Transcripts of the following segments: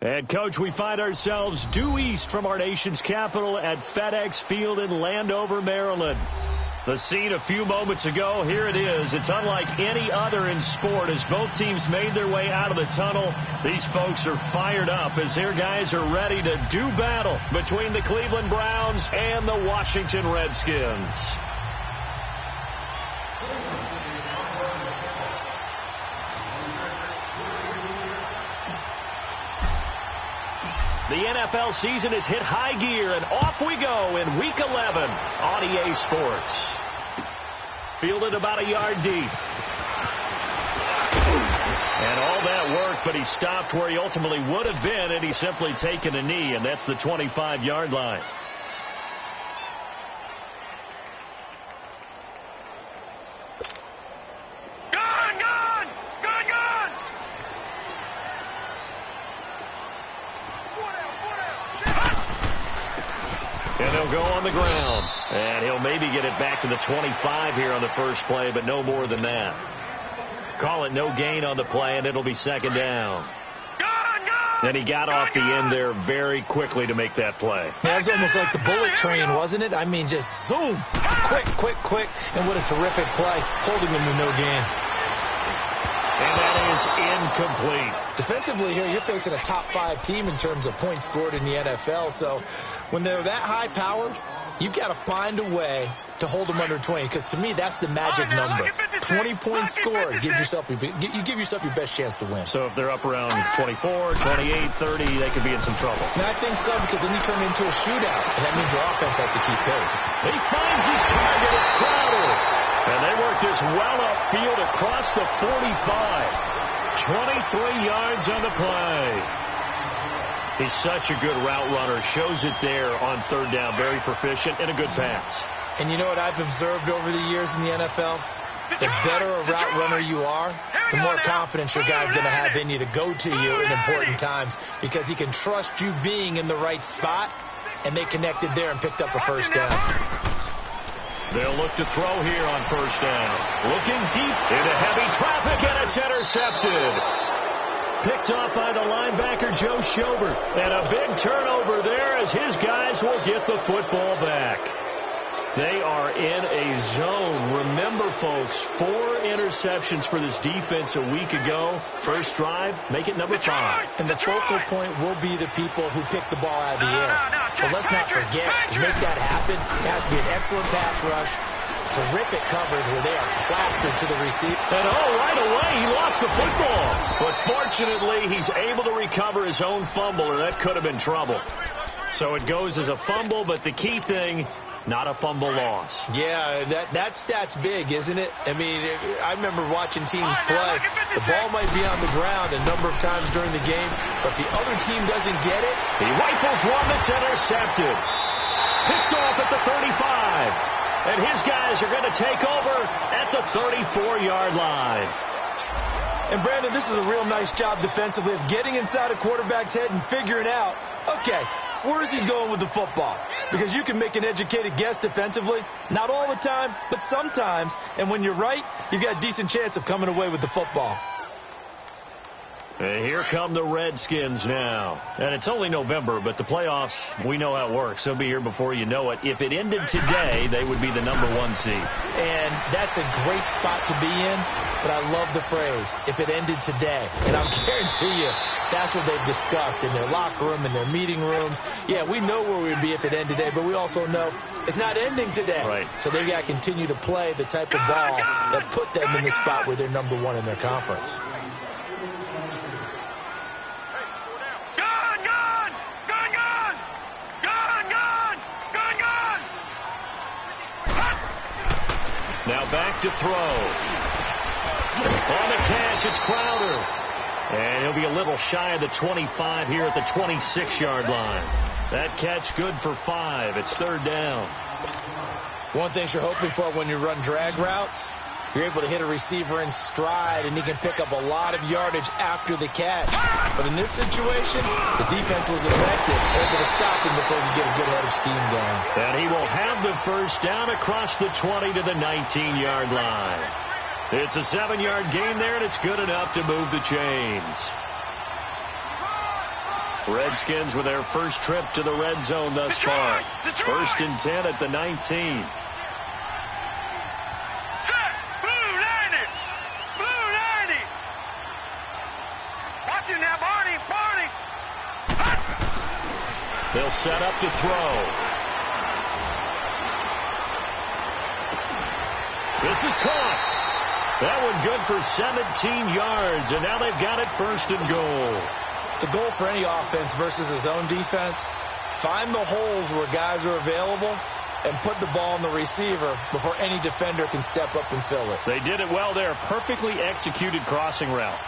And, Coach, we find ourselves due east from our nation's capital at FedEx Field in Landover, Maryland. The scene a few moments ago, here it is. It's unlike any other in sport as both teams made their way out of the tunnel. These folks are fired up as their guys are ready to do battle between the Cleveland Browns and the Washington Redskins. The NFL season has hit high gear, and off we go in Week 11 on EA Sports. Fielded about a yard deep. And all that work, but he stopped where he ultimately would have been, and he's simply taken a knee, and that's the 25-yard line. And he'll go on the ground. And he'll maybe get it back to the 25 here on the first play, but no more than that. Call it no gain on the play, and it'll be second down. And he got off the end there very quickly to make that play. Yeah, it was almost like the bullet train, wasn't it? I mean, just zoom. Quick. And what a terrific play, holding him to no gain. And that is incomplete. Defensively here, you're facing a top-5 team in terms of points scored in the NFL. So when they're that high-powered, you've got to find a way to hold them under 20. Because to me, that's the magic number. 20-point score. You give yourself your best chance to win. So if they're up around 24, 28, 30, they could be in some trouble. And I think so, because then you turn it into a shootout. And that means your offense has to keep pace. He finds his target. It's Crowder. And they work this well upfield across the 45. 23 yards on the play. He's such a good route runner. Shows it there on third down. Very proficient and a good pass. And you know what I've observed over the years in the NFL? The better a route runner you are, the more confidence your guy's going to have in you to go to you in important times, because he can trust you being in the right spot, and they connected there and picked up a first down. They'll look to throw here on first down. Looking deep into heavy traffic, and it's intercepted. Picked off by the linebacker, Joe Schobert. And a big turnover there as his guys will get the football back. They are in a zone. Remember, folks, 4 interceptions for this defense a week ago. First drive, make it number 5. And the focal point will be the people who pick the ball out of the air. But let's not forget, to make that happen, it has to be an excellent pass rush, terrific coverage where they are plastered to the receiver. And right away, he lost the football. But fortunately, he's able to recover his own fumble, or that could have been trouble. So it goes as a fumble, but the key thing, not a fumble loss. Yeah, that stat's big, isn't it? I mean, I remember watching teams play. The ball might be on the ground a number of times during the game, but the other team doesn't get it. He rifles one that's intercepted. Picked off at the 35. And his guys are going to take over at the 34-yard line. And, Brandon, this is a real nice job defensively of getting inside a quarterback's head and figuring out, okay, where is he going with the football? Because you can make an educated guess defensively. Not all the time, but sometimes. And when you're right, you've got a decent chance of coming away with the football. And here come the Redskins now. And it's only November, but the playoffs, we know how it works. They'll be here before you know it. If it ended today, they would be the number 1 seed. And that's a great spot to be in, but I love the phrase, if it ended today. And I'll guarantee you, that's what they've discussed in their locker room, in their meeting rooms. Yeah, we know where we would be if it ended today, but we also know it's not ending today. Right. So they've got to continue to play the type of ball that put them in the spot where they're number 1 in their conference. Now back to throw. On the catch, it's Crowder. And he'll be a little shy of the 25 here at the 26-yard line. That catch good for 5. It's third down. One thing you're hoping for when you run drag routes, you're able to hit a receiver in stride, and he can pick up a lot of yardage after the catch. But in this situation, the defense was effective, able to stop him before he get a good head of steam going. And he will have the first down across the 20 to the 19-yard line. It's a 7-yard gain there, and it's good enough to move the chains. Redskins with their first trip to the red zone thus far. First and 10 at the 19. Set. Blue 90. Blue 90. Watch it now, Barney. Barney. They'll set up to throw. This is caught. That one good for 17 yards, and now they've got it first and goal. The goal for any offense versus a zone defense, find the holes where guys are available and put the ball in the receiver before any defender can step up and fill it. They did it well there. Perfectly executed crossing route.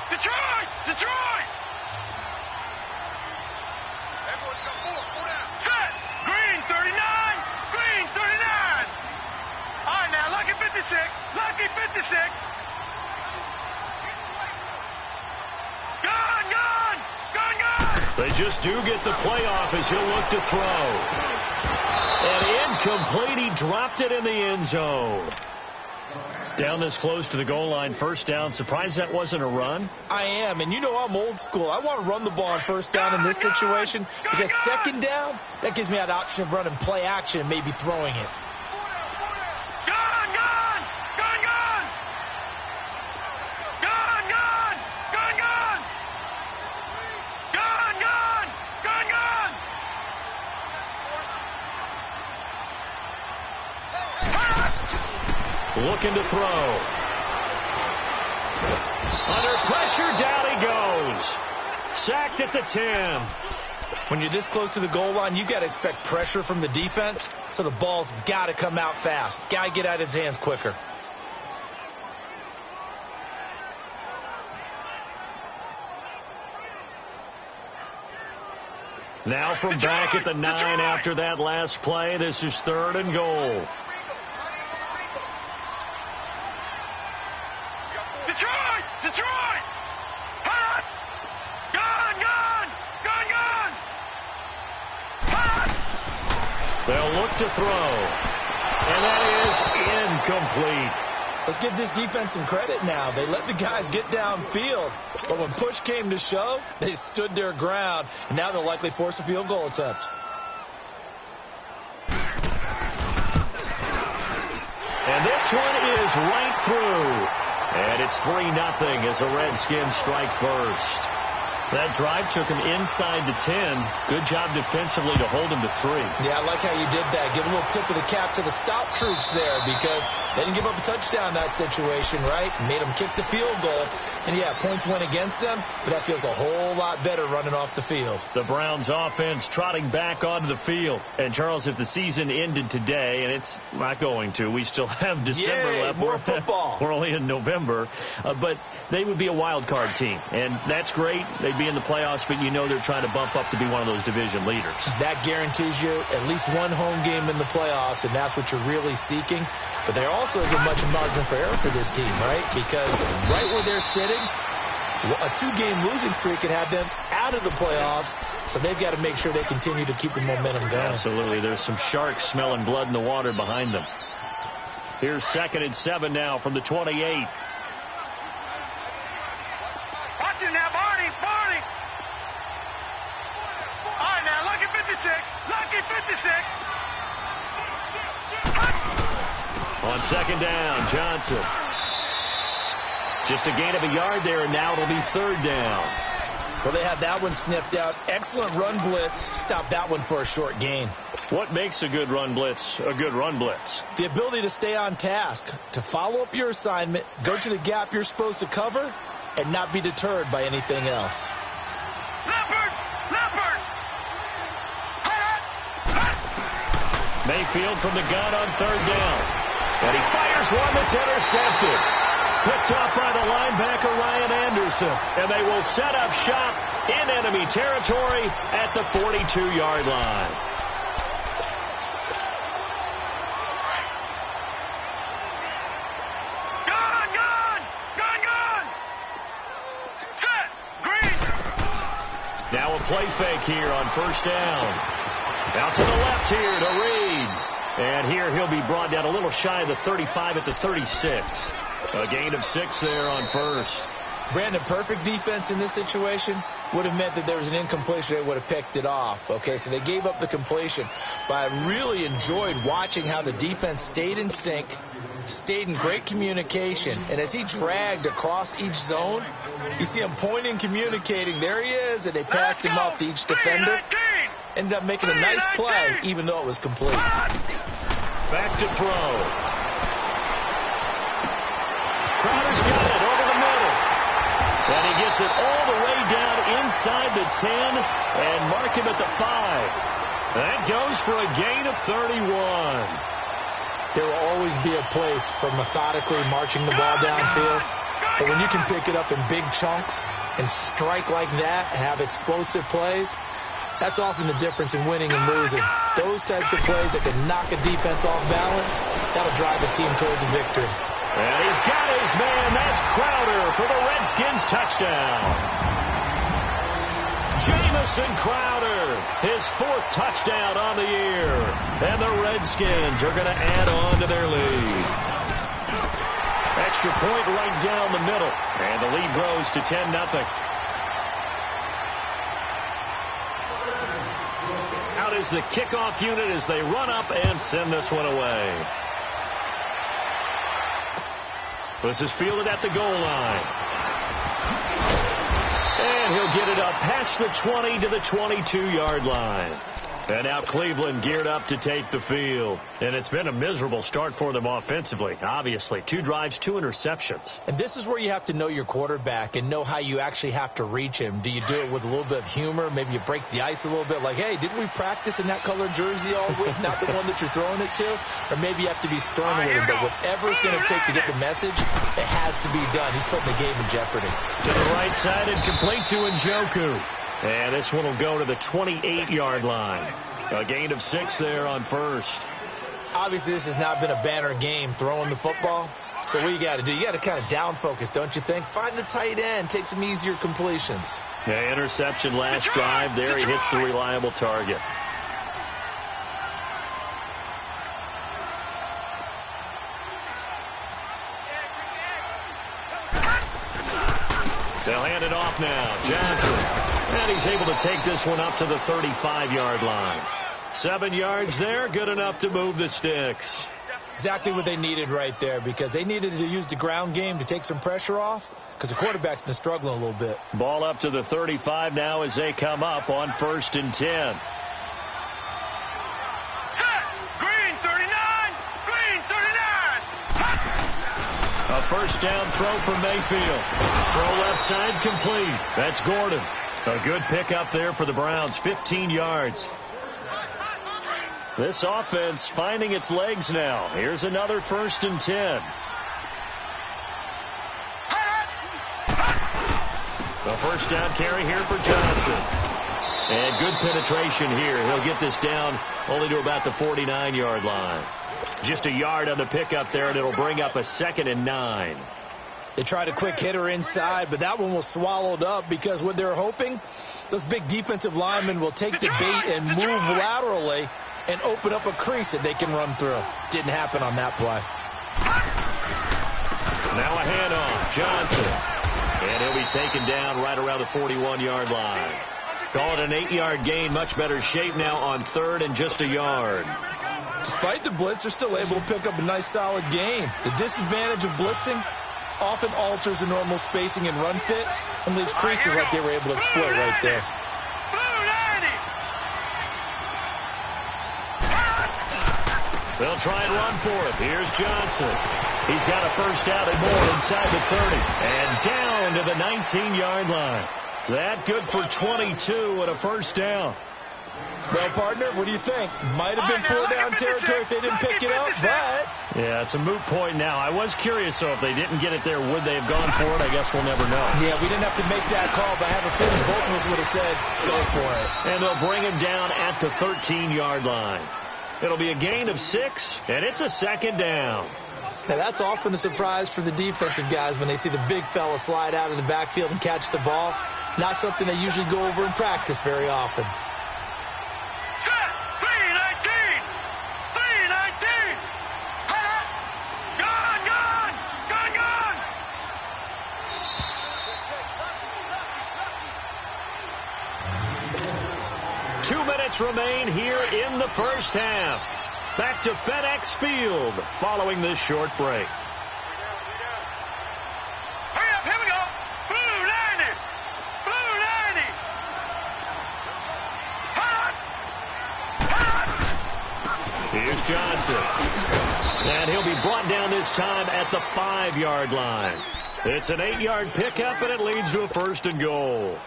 Detroit! Detroit! Everyone come forward. Pull down. Set! Green 39! Green 39! All right, now, Lucky 56. Lucky 56. They just do get the playoff as he'll look to throw. And incomplete. He dropped it in the end zone. Down this close to the goal line, first down. Surprised that wasn't a run? I am, and you know I'm old school. I want to run the ball on first down in this situation because second down, that gives me that option of running play action and maybe throwing it. Looking to throw. Under pressure, down he goes. Sacked at the 10. When you're this close to the goal line, you got to expect pressure from the defense, so the ball's got to come out fast. Got to get out of his hands quicker. Now from back at the 9 after that last play, this is third and goal. Detroit! Detroit! Hot! Gone! Gone! Gone! Gone! Hot! They'll look to throw. And that is incomplete. Let's give this defense some credit now. They let the guys get downfield. But when push came to shove, they stood their ground. And now they'll likely force a field goal attempt. And this one is right through. And it's 3-0 as the Redskins strike first. That drive took him inside the 10. Good job defensively to hold him to 3. Yeah, I like how you did that. Give a little tip of the cap to the stop troops there because they didn't give up a touchdown in that situation, right? Made them kick the field goal. And, yeah, points went against them, but that feels a whole lot better running off the field. The Browns offense trotting back onto the field. And, Charles, if the season ended today, and it's not going to, we still have December left. More football. We're only in November. But they would be a wild card team. And that's great. They'd be in the playoffs, but you know they're trying to bump up to be one of those division leaders. That guarantees you at least one home game in the playoffs, and that's what you're really seeking. But there also isn't much margin for error for this team, right? Because right where they're sitting, a 2-game losing streak can have them out of the playoffs, so they've got to make sure they continue to keep the momentum going. Absolutely. There's some sharks smelling blood in the water behind them. Here's 2nd and 7 now from the 28. Watch it now, Barney. Barney. All right, now, Lucky 56. Lucky 56. On 2nd down, Johnson. Just a gain of a yard there, and now it'll be 3rd down. Well, they had that one sniffed out. Excellent run blitz. Stop that one for a short gain. What makes a good run blitz a good run blitz? The ability to stay on task, to follow up your assignment, go to the gap you're supposed to cover, and not be deterred by anything else. Leopard! Leopard! Mayfield from the gun on 3rd down. And he fires one that's intercepted. Picked off by the linebacker, Ryan Anderson. And they will set up shop in enemy territory at the 42-yard line. Gone! Gone! Gone! Gone! Set! Green! Now a play fake here on 1st down. Out to the left here to Reed. And here he'll be brought down a little shy of the 35 at the 36. A gain of 6 there on 1st. Brandon, perfect defense in this situation would have meant that there was an incompletion. They would have picked it off. Okay, so they gave up the completion. But I really enjoyed watching how the defense stayed in sync, stayed in great communication. And as he dragged across each zone, you see him pointing, communicating. There he is, and they passed him off to each defender. Ended up making a nice play, even though it was complete. Back to throw. Crowder's got it over the middle. And he gets it all the way down inside the 10 and mark him at the 5. That goes for a gain of 31. There will always be a place for methodically marching the ball downfield. But when you can pick it up in big chunks and strike like that, have explosive plays, that's often the difference in winning and losing. Those types of plays that can knock a defense off balance, that'll drive a team towards a victory. And he's got his man. That's Crowder for the Redskins touchdown. Jamison Crowder, his 4th touchdown on the year. And the Redskins are going to add on to their lead. Extra point right down the middle. And the lead grows to 10-0. Out is the kickoff unit as they run up and send this one away. This is fielded at the goal line. And he'll get it up past the 20 to the 22-yard line. And now Cleveland geared up to take the field. And it's been a miserable start for them offensively, obviously. 2 drives, 2 interceptions. And this is where you have to know your quarterback and know how you actually have to reach him. Do you do it with a little bit of humor? Maybe you break the ice a little bit like, hey, didn't we practice in that colored jersey all week, not the one that you're throwing it to? Or maybe you have to be stern with him. But whatever it's going to take to get the message, it has to be done. He's putting the game in jeopardy. To the right side and complete to Njoku. And this one will go to the 28-yard line. A gain of 6 there on first. Obviously, this has not been a banner game throwing the football. So what you got to do, you got to kind of down focus, don't you think? Find the tight end, take some easier completions. Yeah, interception last drive there. He hits the reliable target. They'll hand it off now. Johnson. And he's able to take this one up to the 35-yard line. 7 yards there, good enough to move the sticks. Exactly what they needed right there, because they needed to use the ground game to take some pressure off, because the quarterback's been struggling a little bit. Ball up to the 35 now as they come up on 1st and 10. Set. Green 39. Green 39. A first down throw for Mayfield. Throw left side complete. That's Gordon. A good pickup there for the Browns. 15 yards. This offense finding its legs now. Here's another 1st and 10. A first down carry here for Johnson. And good penetration here. He'll get this down only to about the 49-yard line. Just a yard on the pickup there, and it'll bring up a 2nd and 9. They tried a quick hitter inside, but that one was swallowed up because what they're hoping, those big defensive linemen will take the bait and move laterally and open up a crease that they can run through. Didn't happen on that play. Now a handoff. Johnson. And he'll be taken down right around the 41-yard line. Call it an 8-yard gain. Much better shape now on 3rd and just a yard. Despite the blitz, they're still able to pick up a nice solid gain. The disadvantage of blitzing often alters the normal spacing and run fits and leaves creases like they were able to exploit right there. They'll try and run for it. Here's Johnson. He's got a first down and more inside the 30. And down to the 19-yard line. That good for 22 and a first down. Well, partner, what do you think? Might have been 4-down territory if they didn't pick it up, but... Yeah, it's a moot point now. I was curious, so if they didn't get it there, would they have gone for it? I guess we'll never know. Yeah, we didn't have to make that call, but I have a feeling both of us would have said, go for it. And they'll bring him down at the 13-yard line. It'll be a gain of 6, and it's a 2nd down. Now, that's often a surprise for the defensive guys when they see the big fella slide out of the backfield and catch the ball. Not something they usually go over in practice very often. minutes remain here in the first half. Back to FedEx Field following this short break. Hurry up, here we go. Blue 90. Blue 90. Hot. Here's Johnson. And he'll be brought down this time at the 5-yard line. It's an 8-yard pickup, and it leads to a 1st and goal.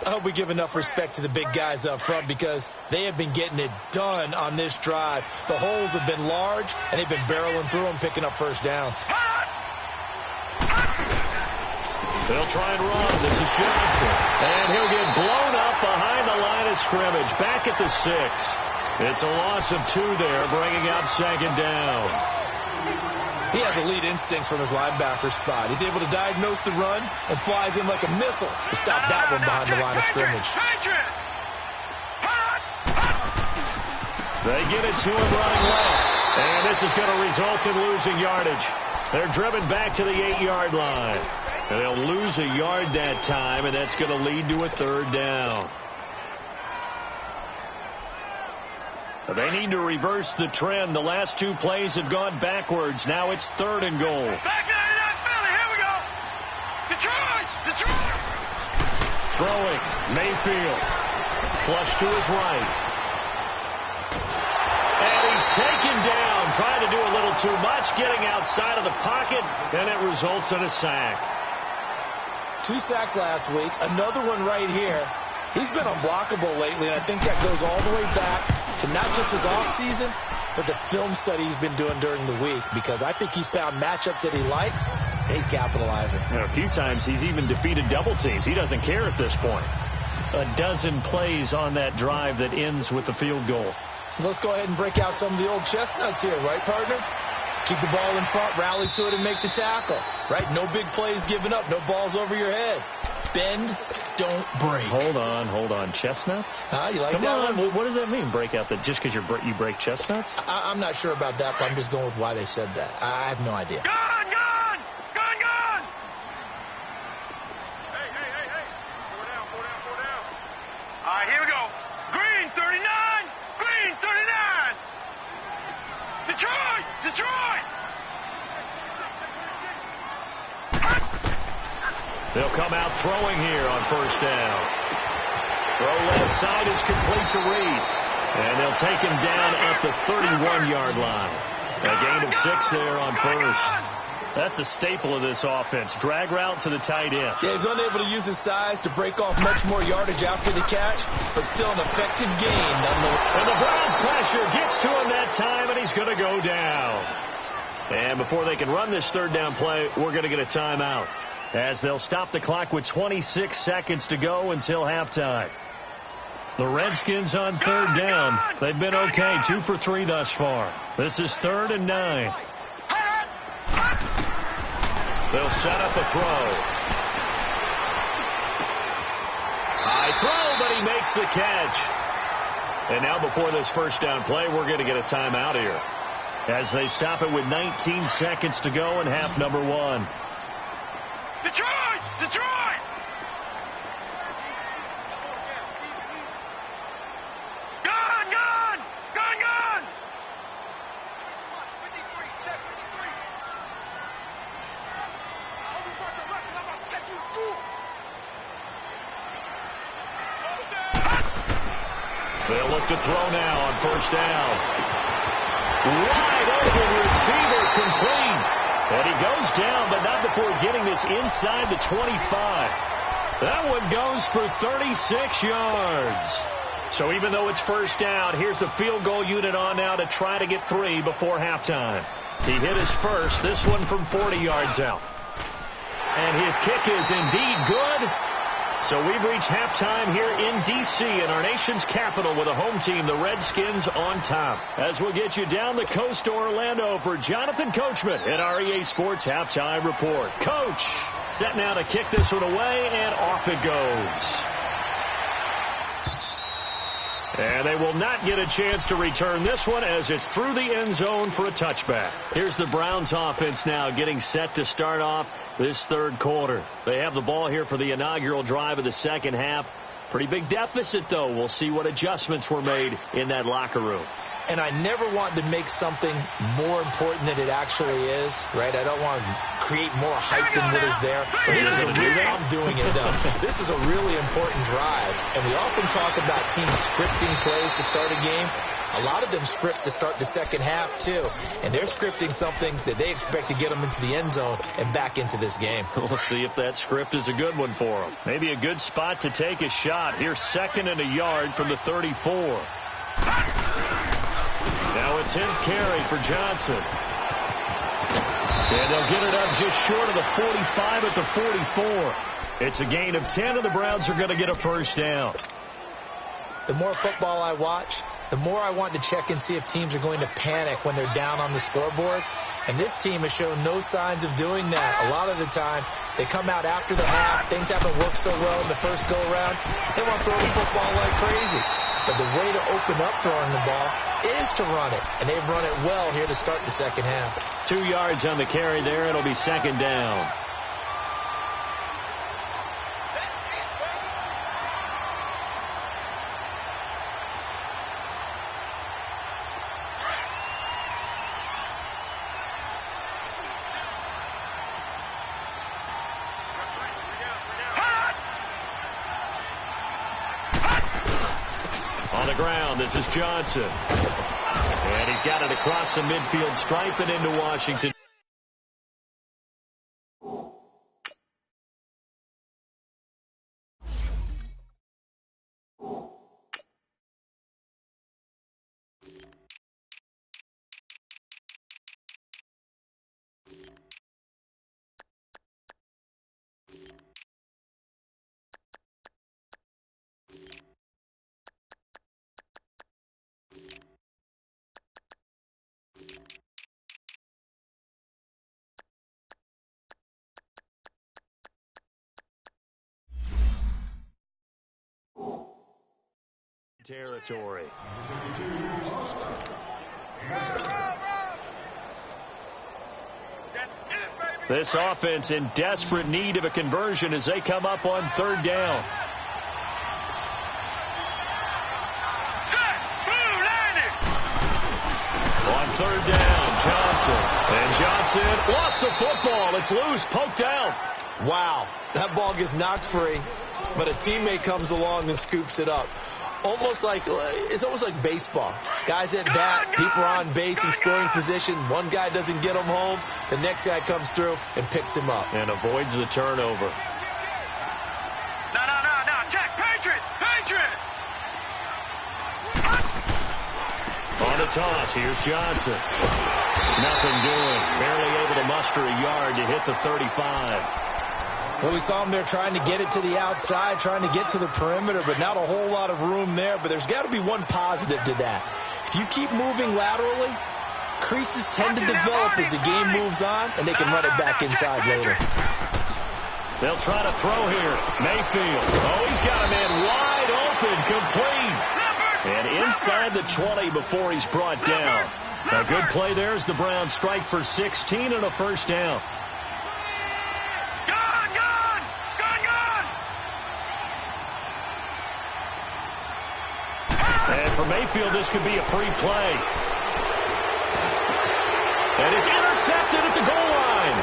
I hope we give enough respect to the big guys up front because they have been getting it done on this drive. The holes have been large, and they've been barreling through them, picking up first downs. They'll try and run. This is Johnson. And he'll get blown up behind the line of scrimmage. Back at the 6. It's a loss of 2 there, bringing up 2nd down. He has elite instincts from his linebacker spot. He's able to diagnose the run and flies in like a missile to stop that one behind the line of scrimmage. They get it to him running left. And this is going to result in losing yardage. They're driven back to the 8-yard line. And they'll lose a yard that time, and that's going to lead to a 3rd down. They need to reverse the trend. The last 2 plays have gone backwards. Now it's 3rd and goal. Back to that Philly. Here we go. Detroit. Detroit. Throwing. Mayfield. Flush to his right. And he's taken down. Trying to do a little too much. Getting outside of the pocket. And it results in a sack. 2 sacks last week. Another one right here. He's been unblockable lately, and I think that goes all the way back to not just his offseason, but the film study he's been doing during the week, because I think he's found matchups that he likes, and he's capitalizing. And a few times he's even defeated double teams. He doesn't care at this point. A dozen plays on that drive that ends with the field goal. Let's go ahead and break out some of the old chestnuts here, right, partner? Keep the ball in front, rally to it, and make the tackle, right? No big plays given up, no balls over your head. Bend, don't break. Hold on. Chestnuts? You like Come that on. one? What does that mean, break out? That just because you break chestnuts? I'm not sure about that, but I'm just going with why they said that. I have no idea. Gone. Hey. Four down. All right, here we go. Green 39. Green 39. Detroit. They'll come out throwing here on 1st down. Throw left side is complete to Reed. And they'll take him down at the 31-yard line. A gain of 6 there on 1st. That's a staple of this offense. Drag route to the tight end. Yeah, he's unable to use his size to break off much more yardage after the catch, but still an effective gain nonetheless. And the Browns pressure gets to him that time, and he's going to go down. And before they can run this 3rd down play, we're going to get a timeout, as they'll stop the clock with 26 seconds to go until halftime. The Redskins on 3rd down. They've been okay, 2 for 3 thus far. This is 3rd and 9. They'll set up a throw. High throw, but he makes the catch. And now before this 1st down play, we're going to get a timeout here, as they stop it with 19 seconds to go in half number 1. Detroit. Gone. 53. Check 53. I hope you brought your lessons. I'm about to take you to school. They'll look to throw now on 1st down. Wide open receiver, complete. And he goes down, but not before getting this inside the 25. That one goes for 36 yards. So even though it's 1st down, here's the field goal unit on now to try to get 3 before halftime. He hit his first, this one from 40 yards out. And his kick is indeed good. So we've reached halftime here in D.C. in our nation's capital with a home team, the Redskins, on top. As we'll get you down the coast to Orlando for Jonathan Coachman at our EA Sports Halftime Report. Coach, set now to kick this one away, and off it goes. And they will not get a chance to return this one as it's through the end zone for a touchback. Here's the Browns offense now getting set to start off this 3rd quarter. They have the ball here for the inaugural drive of the 2nd half. Pretty big deficit, though. We'll see what adjustments were made in that locker room. And I never want to make something more important than it actually is, right? I don't want to create more hype than what is there. But I'm doing it, though. This is a really important drive. And we often talk about teams scripting plays to start a game. A lot of them script to start the second half, too. And they're scripting something that they expect to get them into the end zone and back into this game. We'll see if that script is a good one for them. Maybe a good spot to take a shot. Here's 2nd and a yard from the 34. Now it's his carry for Johnson. And they'll get it up just short of the 45 at the 44. It's a gain of 10, and the Browns are going to get a first down. The more football I watch, the more I want to check and see if teams are going to panic when they're down on the scoreboard. And this team has shown no signs of doing that. A lot of the time, they come out after the half. Things haven't worked so well in the first go-around. They want to throw the football like crazy. But the way to open up throwing the ball is to run it. And they've run it well here to start the second half. 2 yards on the carry there. It'll be 2nd down. Ground. This is Johnson. And he's got it across the midfield stripe and into Washington. Territory. This offense in desperate need of a conversion as they come up on 3rd down. On 3rd down, Johnson. And Johnson lost the football. It's loose, poked out. Wow, that ball gets knocked free, but a teammate comes along and scoops it up. It's almost like baseball. Guys at bat, people are on base in scoring position. One guy doesn't get him home. The next guy comes through and picks him up. And avoids the turnover. No. Check. Patriot. On the toss, here's Johnson. Nothing doing. Barely able to muster a yard to hit the 35. Well, we saw him there trying to get it to the outside, trying to get to the perimeter, but not a whole lot of room there. But there's got to be one positive to that. If you keep moving laterally, creases tend to develop as the game moves on, and they can run it back inside later. They'll try to throw here. Mayfield. Oh, he's got a man wide open, complete. And inside the 20 before he's brought down. A good play there as the Browns strike for 16 and a first down. And for Mayfield, this could be a free play. And it's intercepted at the goal line.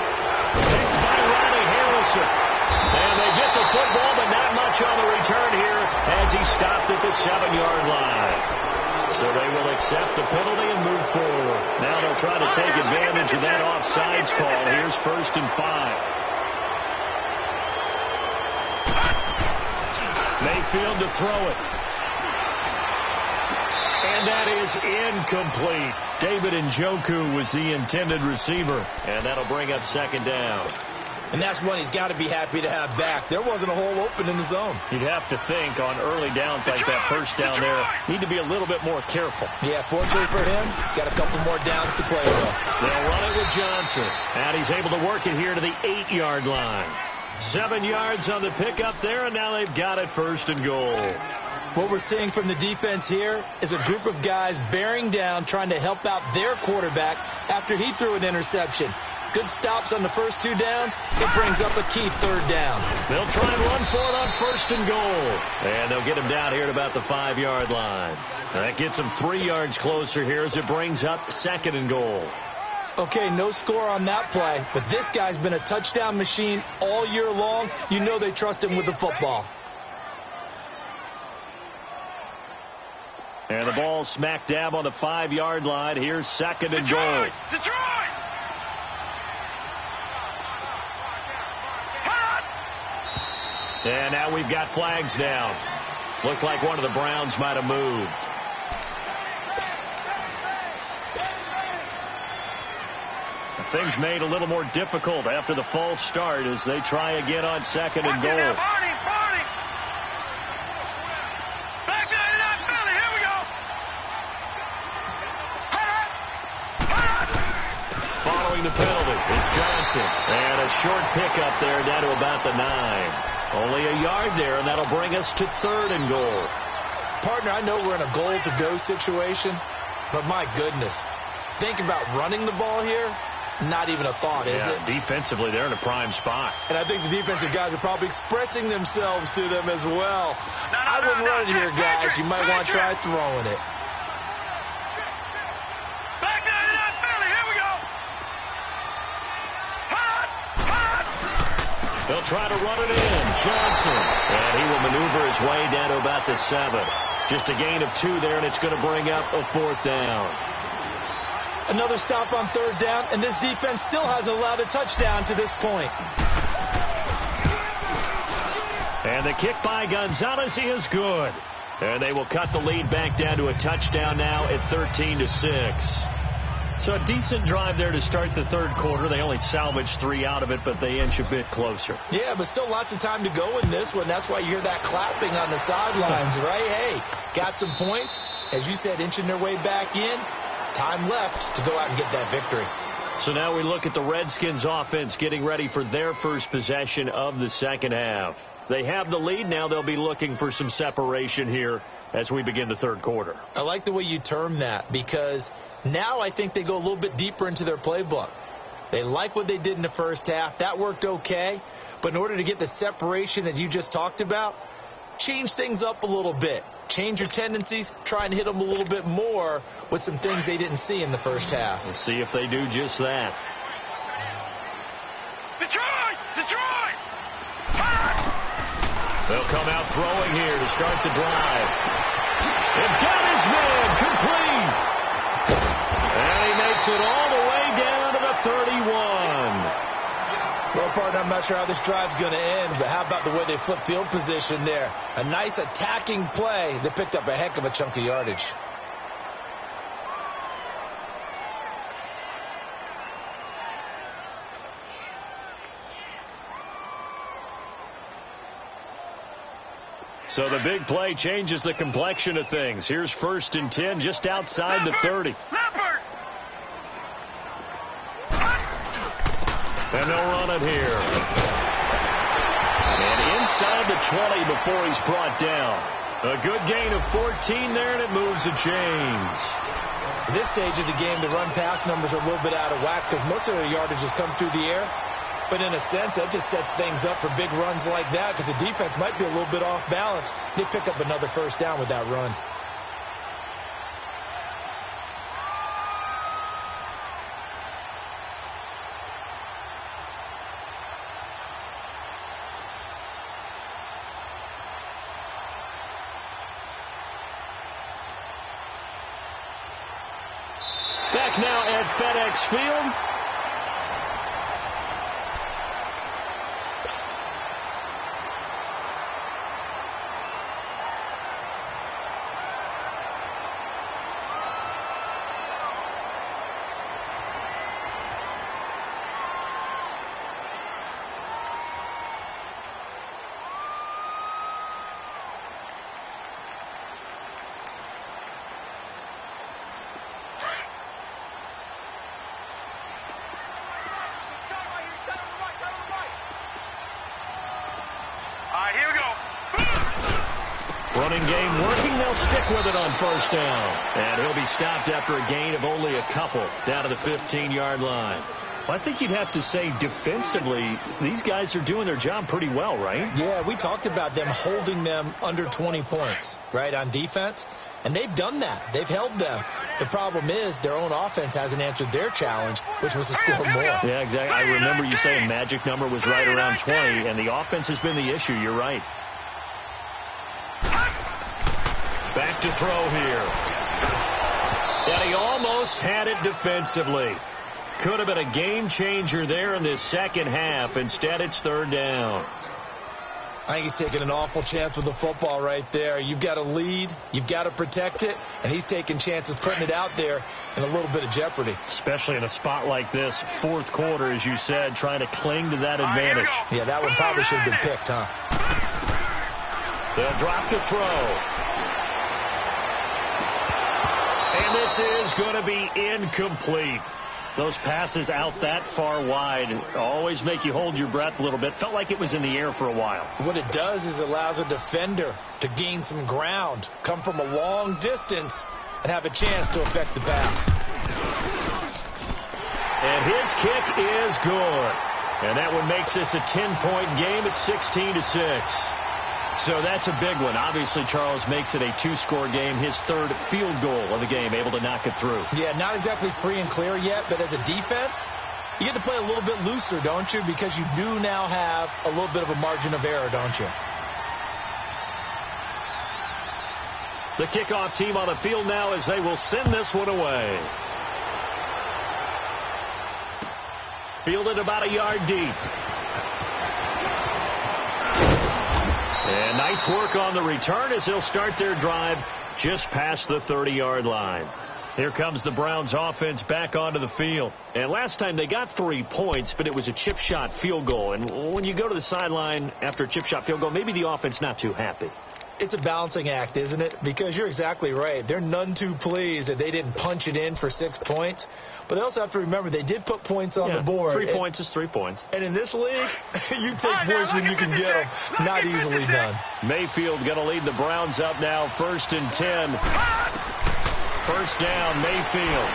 Picked by Riley Harrison. And they get the football, but not much on the return here as he stopped at the 7-yard line. So they will accept the penalty and move forward. Now they'll try to take advantage of that offsides call. Here's 1st and 5. Mayfield to throw it. And that is incomplete. David Njoku was the intended receiver. And that'll bring up 2nd down. And that's one he's got to be happy to have back. There wasn't a hole open in the zone. You'd have to think on early downs like that first down there, need to be a little bit more careful. Yeah, fortunately for him, got a couple more downs to play with. They'll run it with Johnson. And he's able to work it here to the 8-yard line. 7 yards on the pickup there, and now they've got it 1st and goal. What we're seeing from the defense here is a group of guys bearing down, trying to help out their quarterback after he threw an interception. good stops on the first 2 downs. It brings up a key 3rd down. They'll try and run for it on 1st and goal. And they'll get him down here at about the 5-yard line. That gets him 3 yards closer here as it brings up 2nd and goal. Okay, no score on that play, but this guy's been a touchdown machine all year long. You know they trust him with the football. And the ball smack dab on the 5-yard line. Here's 2nd and goal. Detroit! And now we've got flags down. Looked like one of the Browns might have moved. Things made a little more difficult after the false start as they try again on 2nd and goal. Back 99 Philly, here we go. Following the penalty is Johnson. And a short pickup there down to about the 9. Only a yard there, and that'll bring us to 3rd and goal. Partner, I know we're in a goal-to-go situation, but my goodness, think about running the ball here. Not even a thought, is it? Defensively, they're in a prime spot. And I think the defensive guys are probably expressing themselves to them as well. I wouldn't run it here, guys. You might want to try throwing it. Back 99 Philly, here we go. They'll try to run it in. Johnson. And he will maneuver his way down to about the 7. Just a gain of 2 there, and it's going to bring up a 4th down. Another stop on 3rd down, and this defense still hasn't allowed a touchdown to this point. And the kick by Gonzalez is good. And they will cut the lead back down to a touchdown now at 13-6. So a decent drive there to start the 3rd quarter. They only salvaged 3 out of it, but they inch a bit closer. Yeah, but still lots of time to go in this one. That's why you hear that clapping on the sidelines, right? Hey, got some points. As you said, inching their way back in. Time left to go out and get that victory. So now we look at the Redskins offense getting ready for their first possession of the 2nd half. They have the lead. Now they'll be looking for some separation here as we begin the 3rd quarter. I like the way you term that because now I think they go a little bit deeper into their playbook. They like what they did in the 1st half. That worked okay. But in order to get the separation that you just talked about, change things up a little bit. Change your tendencies, try and hit them a little bit more with some things they didn't see in the 1st half. We'll see if they do just that. Detroit! They'll come out throwing here to start the drive. They've got his man complete. And he makes it all the way down to the 31. Well, partner, I'm not sure how this drive's going to end, but how about the way they flip field position there? A nice attacking play that picked up a heck of a chunk of yardage. So the big play changes the complexion of things. Here's 1st and 10 just outside the 30. And they'll run it here. And inside the 20 before he's brought down. A good gain of 14 there, and it moves the chains. At this stage of the game, the run-pass numbers are a little bit out of whack because most of their yardage has come through the air. But in a sense, that just sets things up for big runs like that because the defense might be a little bit off balance. They pick up another 1st down with that run. Back now at FedEx Field. Running game working. They'll stick with it on 1st down. And he'll be stopped after a gain of only a couple down to the 15-yard line. Well, I think you'd have to say defensively, these guys are doing their job pretty well, right? Yeah, we talked about them holding them under 20 points, right, on defense. And they've done that. They've held them. The problem is their own offense hasn't answered their challenge, which was to score more. Yeah, exactly. I remember you saying magic number was right around 20, and the offense has been the issue. You're right. Back to throw here. And he almost had it defensively. Could have been a game changer there in this second half. Instead, it's third down. I think he's taking an awful chance with the football right there. You've got to lead. You've got to protect it. And he's taking chances putting it out there in a little bit of jeopardy. Especially in a spot like this, fourth quarter, as you said, trying to cling to that advantage. Yeah, that one probably should have been picked, huh? They'll drop the throw. And this is going to be incomplete. Those passes out that far wide always make you hold your breath a little bit. Felt like it was in the air for a while. What it does is allows a defender to gain some ground, come from a long distance, and have a chance to affect the pass. And his kick is good. And that one makes this a 10-point game at 16-6. So that's a big one. Obviously, Charles makes it a two-score game. His third field goal of the game, able to knock it through. Yeah, not exactly free and clear yet, but as a defense, you get to play a little bit looser, don't you? Because you do now have a little bit of a margin of error, don't you? The kickoff team on the field now as they will send this one away. Fielded about a yard deep. And nice work on the return as they'll start their drive just past the 30-yard line. Here comes the Browns offense back onto the field. And last time they got 3 points, but it was a chip shot field goal. And when you go to the sideline after a chip shot field goal, maybe the offense not too happy. It's a balancing act, isn't it? Because you're exactly right. They're none too pleased that they didn't punch it in for 6 points. But they also have to remember they did put points on the board. 3 points is 3 points. And in this league, you take points when you can get them. Not easily done. Mayfield going to lead the Browns up now. 1st and 10. First down, Mayfield.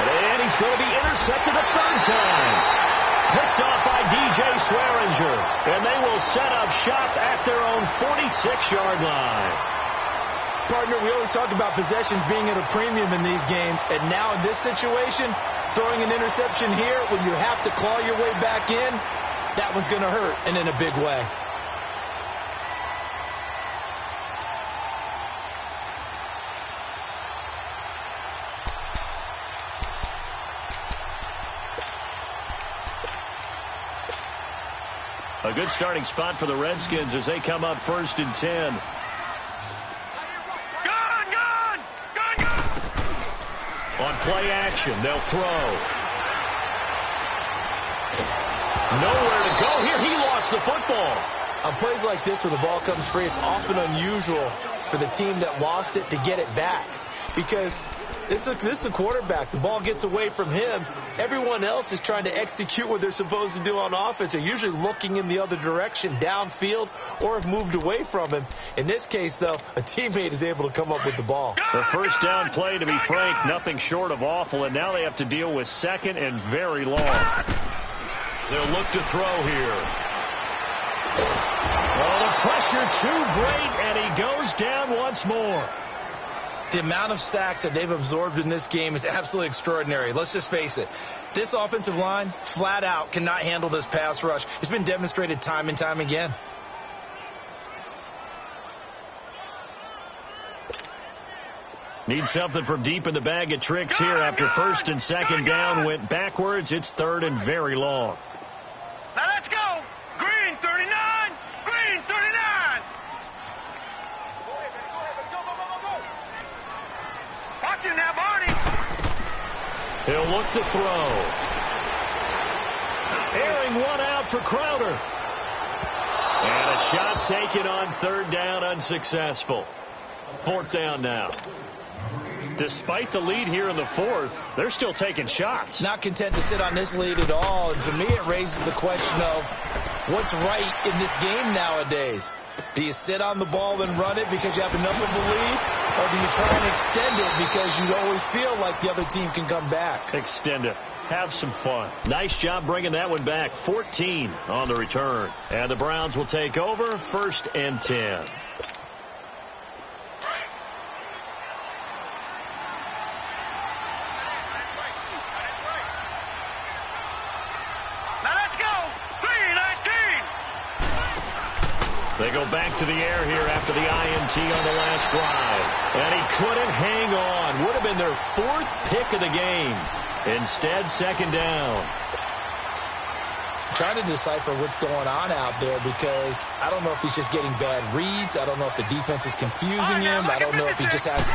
And he's going to be intercepted a third time. Picked off by DJ Swearinger. And they will set up shop at their own 46-yard line. Partner, we always talk about possessions being at a premium in these games. And now in this situation, throwing an interception here when you have to claw your way back in, that one's going to hurt, and in a big way. A good starting spot for the Redskins as they come up 1st and 10. On play action, they'll throw. Nowhere to go here. He lost the football. On plays like this where the ball comes free, it's often unusual for the team that lost it to get it back. Because this is the quarterback. The ball gets away from him. Everyone else is trying to execute what they're supposed to do on offense. They're usually looking in the other direction, downfield, or have moved away from him. In this case, though, a teammate is able to come up with the ball. The first down play, to be frank, nothing short of awful, and now they have to deal with 2nd and very long. They'll look to throw here. Oh, the pressure too great, and he goes down once more. The amount of sacks that they've absorbed in this game is absolutely extraordinary. Let's just face it. This offensive line, flat out, cannot handle this pass rush. It's been demonstrated time and time again. Need something from deep in the bag of tricks here after 1st and 2nd down went backwards. It's 3rd and very long. Now let's go. Green 39. Green 39. Watch it now, Barney. He'll look to throw. Airing one out for Crowder. And a shot taken on 3rd down, unsuccessful. 4th down now. Despite the lead here in the 4th, they're still taking shots. Not content to sit on this lead at all. And to me, it raises the question of what's right in this game nowadays. Do you sit on the ball and run it because you have enough of a lead? Or do you try and extend it because you always feel like the other team can come back? Extend it. have some fun. Nice job bringing that one back. 14 on the return. And the Browns will take over 1st and 10. They go back to the air here after the INT on the last drive. And he couldn't hang on. Would have been their 4th pick of the game. Instead, 2nd down. Trying to decipher what's going on out there because I don't know if he's just getting bad reads. I don't know if the defense is confusing him. I don't know if he just has,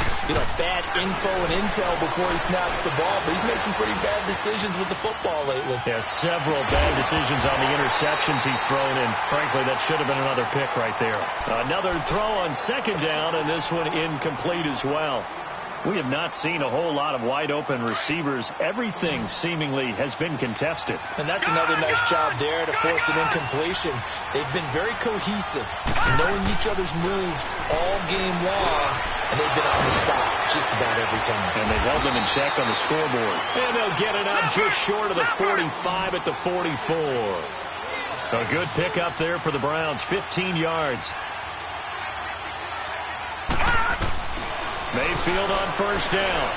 bad info and intel before he snaps the ball. But he's made some pretty bad decisions with the football lately. Yeah, several bad decisions on the interceptions he's thrown, and frankly, that should have been another pick right there. Another throw on 2nd down, and this one incomplete as well. We have not seen a whole lot of wide-open receivers. Everything seemingly has been contested. And that's another nice job there to force an incompletion. They've been very cohesive, knowing each other's moves all game long, and they've been on the spot just about every time. And they've held them in check on the scoreboard. And they'll get it out just short of the 45 at the 44. A good pickup there for the Browns, 15 yards. Mayfield on 1st down.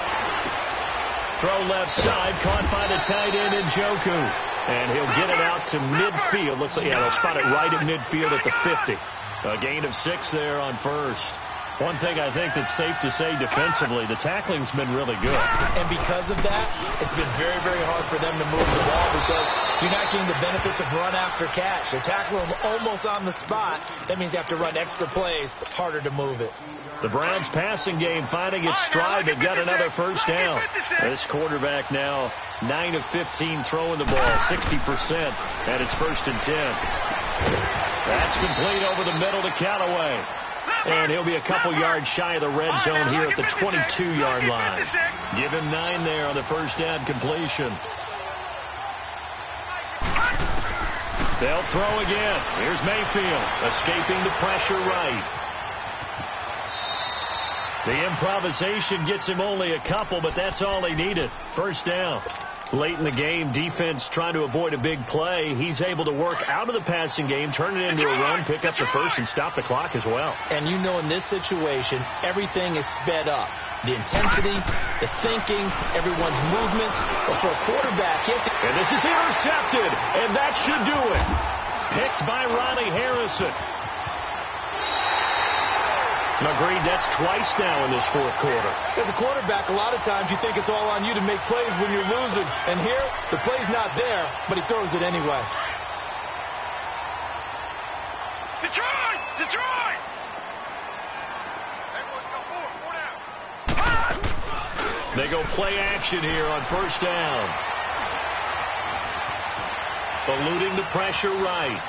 Throw left side, caught by the tight end Njoku. And he'll get it out to midfield. Looks like, they'll spot it right at midfield at the 50. A gain of 6 there on 1st. One thing I think that's safe to say defensively, the tackling's been really good. And because of that, it's been very, very hard for them to move the ball because you're not getting the benefits of run after catch. They're tackling them almost on the spot. That means you have to run extra plays, harder to move it. The Browns passing game finding its stride. They've got another 1st down. This quarterback now 9 of 15 throwing the ball, 60%, and it's 1st and 10. That's complete over the middle to Callaway. And he'll be a couple yards shy of the red zone here at the 22-yard line. Give him 9 there on the 1st down completion. They'll throw again. Here's Mayfield escaping the pressure right. The improvisation gets him only a couple, but that's all he needed. 1st down. Late in the game, defense trying to avoid a big play. He's able to work out of the passing game, turn it into a run, pick up the 1st, and stop the clock as well. And you know in this situation, everything is sped up. The intensity, the thinking, everyone's movements. But for a quarterback, he has to... And this is intercepted, and that should do it. Picked by Ronnie Harrison. Agreed, that's twice now in this 4th quarter. As a quarterback, a lot of times you think it's all on you to make plays when you're losing. And here, the play's not there, but he throws it anyway. Detroit! Detroit! They go play action here on 1st down. Eluding the pressure right.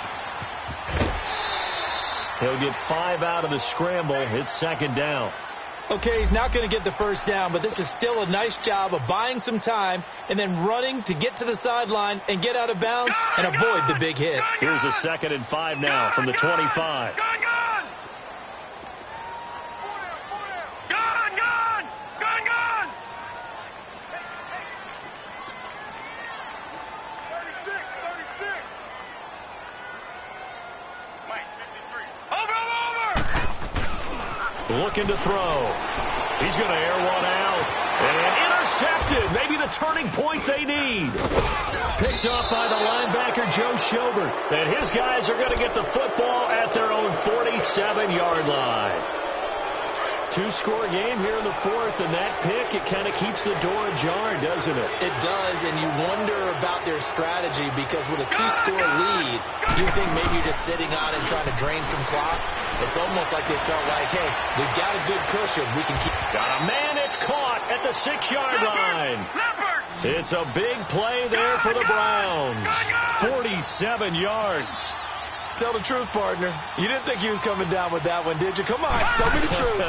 He'll get 5 out of the scramble. It's 2nd down. Okay, he's not going to get the 1st down, but this is still a nice job of buying some time and then running to get to the sideline and get out of bounds and avoid the big hit. Here's a 2nd and 5 now from the 25. Looking to throw. He's going to air one out. And intercepted. Maybe the turning point they need. Picked off by the linebacker, Joe Schobert. And his guys are going to get the football at their own 47-yard line. 2-score game here in the 4th, and that pick, it kind of keeps the door ajar, doesn't it? It does, and you wonder about their strategy because with a 2-score lead, you think maybe you're just sitting on and trying to drain some clock. It's almost like they felt like, hey, we've got a good cushion. We can keep... Got a man, it's caught at the 6-yard line. It's a big play there for the Browns. 47 yards. Tell the truth, partner. You didn't think he was coming down with that one, did you? Come on, tell me the truth.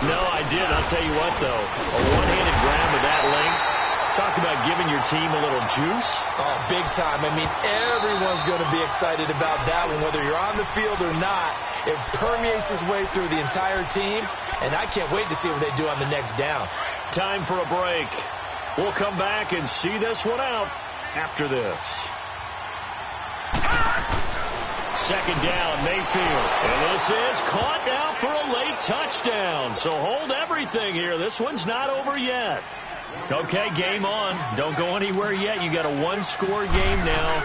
No, I did. I'll tell you what, though. A one-handed grab of that length. Talk about giving your team a little juice. Oh, big time. I mean, everyone's going to be excited about that one, whether you're on the field or not. It permeates its way through the entire team, and I can't wait to see what they do on the next down. Time for a break. We'll come back and see this one out after this. Second down, Mayfield. And this is caught now for a late touchdown. So hold everything here. This one's not over yet. Okay, game on. Don't go anywhere yet. You got a one-score game now.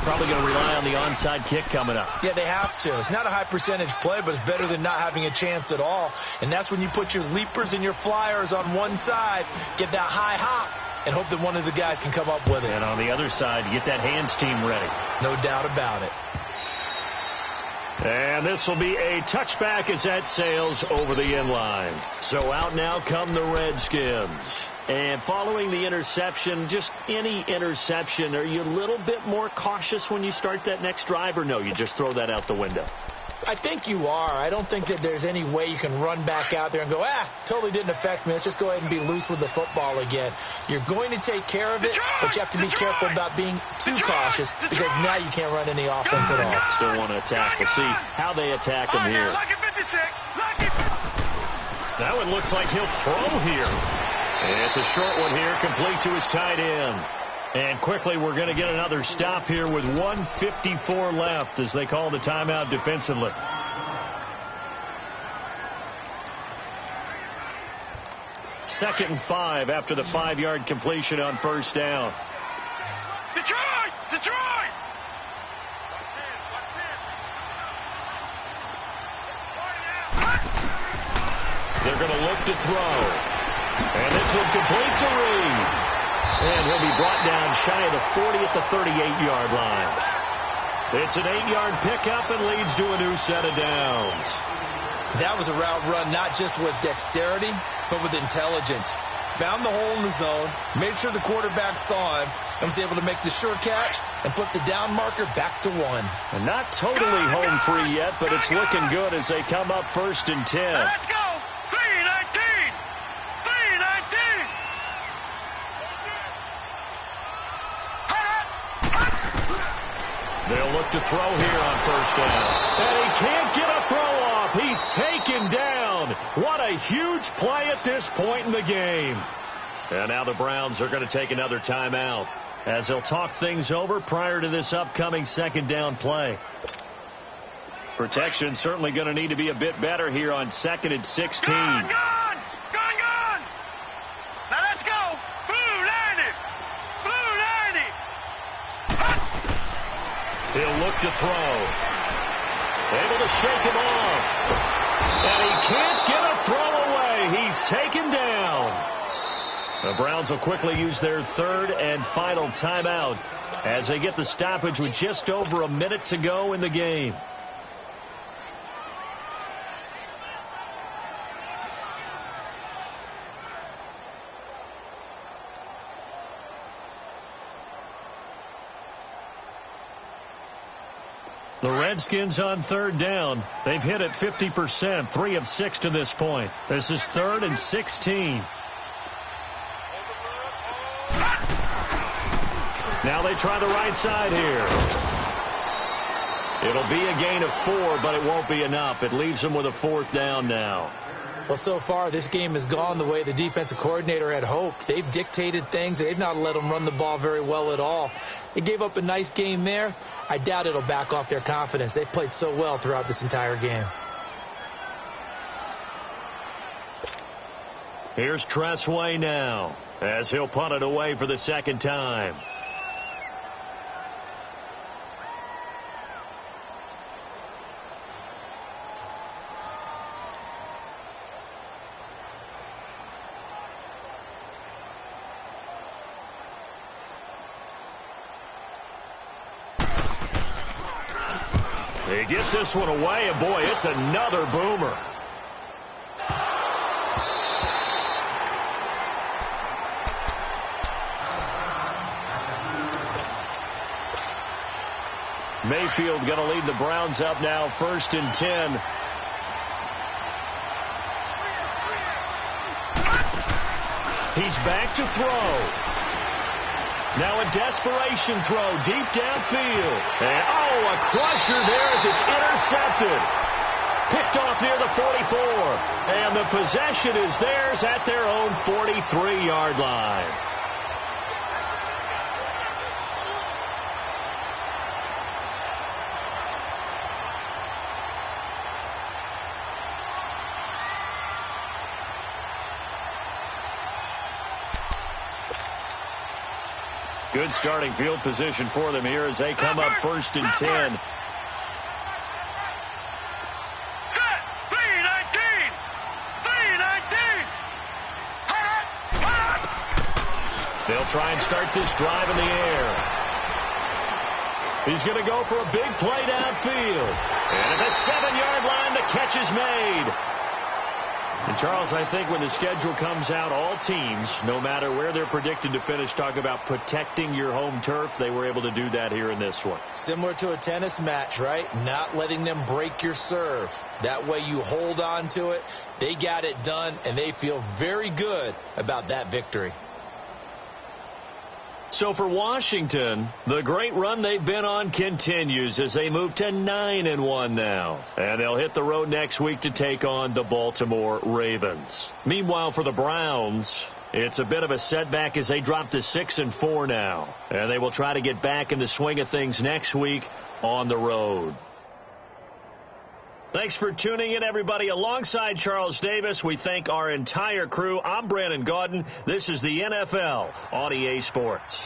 Probably going to rely on the onside kick coming up. Yeah, they have to. It's not a high percentage play, but it's better than not having a chance at all. And that's when you put your leapers and your flyers on one side, get that high hop, and hope that one of the guys can come up with it. And on the other side, get that hands team ready. No doubt about it. And this will be a touchback as that sails over the inline. So out now come the Redskins. And following the interception, just any interception, are you a little bit more cautious when you start that next drive, or no, you just throw that out the window? I think you are. I don't think that there's any way you can run back out there and go, totally didn't affect me. Let's just go ahead and be loose with the football again. You're going to take care of it, but you have to be careful about being too cautious because now you can't run any offense at all. Still want to attack. We'll see how they attack him here. That one looks like he'll throw here. And it's a short one here, complete to his tight end. And quickly, we're going to get another stop here with 1:54 left as they call the timeout defensively. Second and 5 after the 5-yard completion on first down. Detroit! Detroit! They're going to look to throw. And this one complete to Reed. And he'll be brought down shy of the 40 at the 38-yard line. It's an 8-yard pickup and leads to a new set of downs. That was a route run not just with dexterity, but with intelligence. Found the hole in the zone, made sure the quarterback saw him, and was able to make the short catch and flip the down marker back to 1. And not totally home free yet, but it's looking good as they come up 1st and 10. Let's go! 3-19! 3-19! They'll look to throw here on first down. And he can't get a throw off. He's taken down. What a huge play at this point in the game. And now the Browns are going to take another timeout as they'll talk things over prior to this upcoming second down play. Protection certainly going to need to be a bit better here on 2nd and 16. Gone! Now let's go! Blue 90! Blue 90! He'll look to throw. Able to shake him off. And he can't get a throw away. He's taken down. The Browns will quickly use their 3rd and final timeout as they get the stoppage with just over a minute to go in the game. The Redskins on 3rd down. They've hit it 50%, 3 of 6 to this point. This is 3rd and 16. Now they try the right side here. It'll be a gain of 4, but it won't be enough. It leaves them with a 4th down now. Well, so far, this game has gone the way the defensive coordinator had hoped. They've dictated things. They've not let them run the ball very well at all. They gave up a nice game there. I doubt it'll back off their confidence. They played so well throughout this entire game. Here's Tressway now as he'll punt it away for the 2nd time. He gets this one away, and boy, it's another boomer. Mayfield going to lead the Browns up now, 1st and 10. He's back to throw. Now a desperation throw deep downfield. And, a crusher there as it's intercepted. Picked off near the 44. And the possession is theirs at their own 43-yard line. Good starting field position for them here as they come up 1st and 10. They'll try and start this drive in the air. He's going to go for a big play downfield. And at the 7-yard line, the catch is made. And, Charles, I think when the schedule comes out, all teams, no matter where they're predicted to finish, talk about protecting your home turf. They were able to do that here in this one. Similar to a tennis match, right? Not letting them break your serve. That way you hold on to it. They got it done, and they feel very good about that victory. So for Washington, the great run they've been on continues as they move to 9-1 now. And they'll hit the road next week to take on the Baltimore Ravens. Meanwhile, for the Browns, it's a bit of a setback as they drop to 6-4 now. And they will try to get back in the swing of things next week on the road. Thanks for tuning in, everybody. Alongside Charles Davis, we thank our entire crew. I'm Brandon Gaudin. This is the NFL on EA Sports.